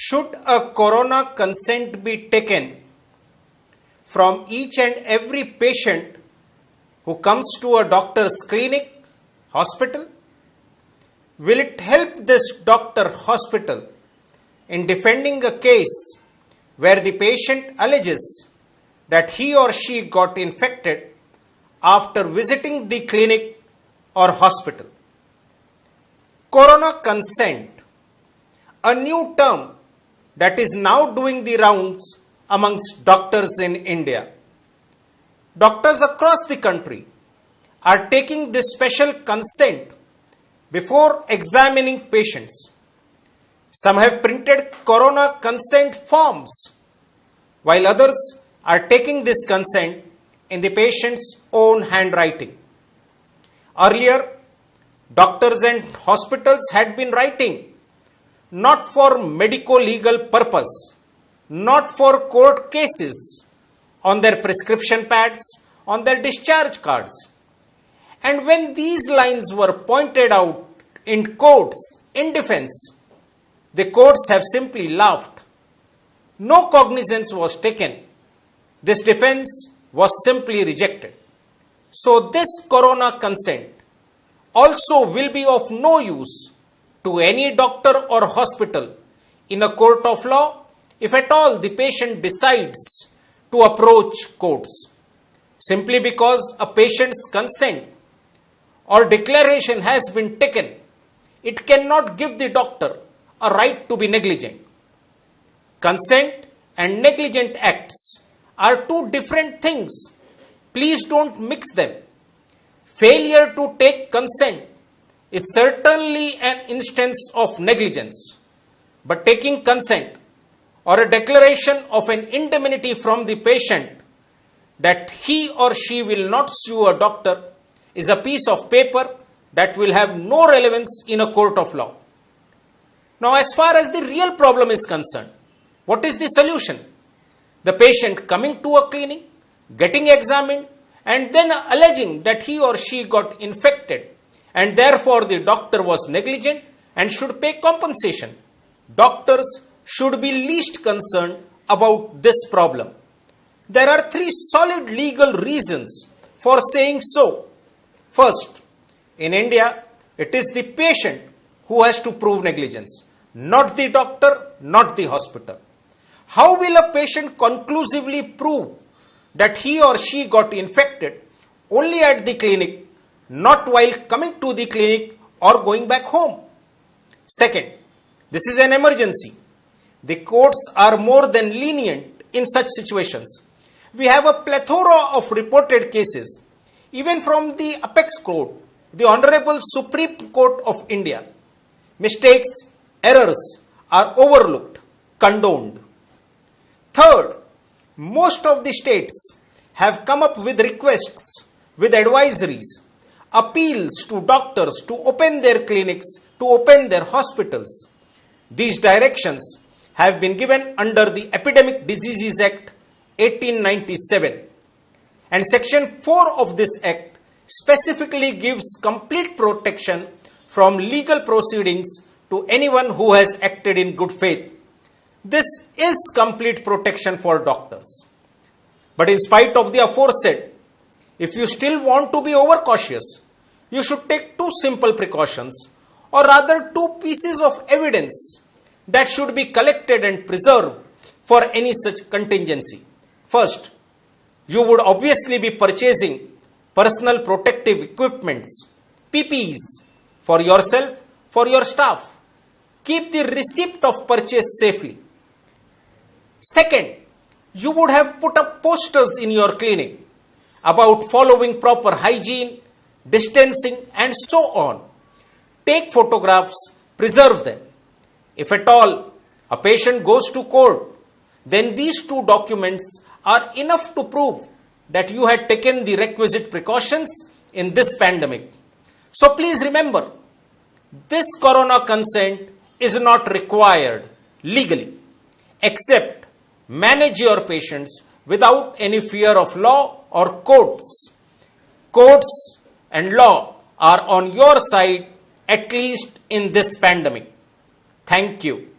Should a corona consent be taken from each and every patient who comes to a doctor's clinic, hospital? Will it help this doctor, hospital in defending a case where the patient alleges that he or she got infected after visiting the clinic or hospital? Corona consent, a new term that is now doing the rounds amongst doctors in India. Doctors across the country are taking this special consent before examining patients. Some have printed corona consent forms, while others are taking this consent in the patient's own handwriting. Earlier, doctors and hospitals had been writing not for medico-legal purpose, not for court cases, on their prescription pads, on their discharge cards. And when these lines were pointed out in courts in defense, the courts have simply laughed. No cognizance was taken. This defense was simply rejected. So this corona consent also will be of no use to any doctor or hospital in a court of law if at all the patient decides to approach courts. Simply because a patient's consent or declaration has been taken, it cannot give the doctor a right to be negligent. Consent and negligent acts are two different things. Please don't mix them. Failure to take consent is certainly an instance of negligence, but taking consent or a declaration of an indemnity from the patient that he or she will not sue a doctor is a piece of paper that will have no relevance in a court of law. Now, as far as the real problem is concerned, what is the solution? The patient coming to a clinic, getting examined, and then alleging that he or she got infected and therefore the doctor was negligent and should pay compensation. Doctors should be least concerned about this problem. There are three solid legal reasons for saying so. First, in India, it is the patient who has to prove negligence, not the doctor, not the hospital. How will a patient conclusively prove that he or she got infected only at the clinic, not while coming to the clinic or going back home? Second, this is an emergency. The courts are more than lenient in such situations. We have a plethora of reported cases, even from the apex court, the Honorable Supreme Court of India. Mistakes, errors are overlooked, condoned. Third, most of the states have come up with requests, with advisories, appeals to doctors to open their clinics, to open their hospitals. These directions have been given under the Epidemic Diseases Act 1897. And Section 4 of this Act specifically gives complete protection from legal proceedings to anyone who has acted in good faith. This is complete protection for doctors. But in spite of the aforesaid, if you still want to be overcautious, you should take two simple precautions, or rather two pieces of evidence that should be collected and preserved for any such contingency. First, you would obviously be purchasing personal protective equipments, PPEs, for yourself, for your staff. Keep the receipt of purchase safely. Second, you would have put up posters in your clinic about following proper hygiene, distancing, and so on. Take photographs, preserve them. If at all a patient goes to court, then these two documents are enough to prove that you had taken the requisite precautions in this pandemic. So please remember, this corona consent is not required legally, except manage your patients without any fear of law or courts. Courts and law are on your side, at least in this pandemic. Thank you.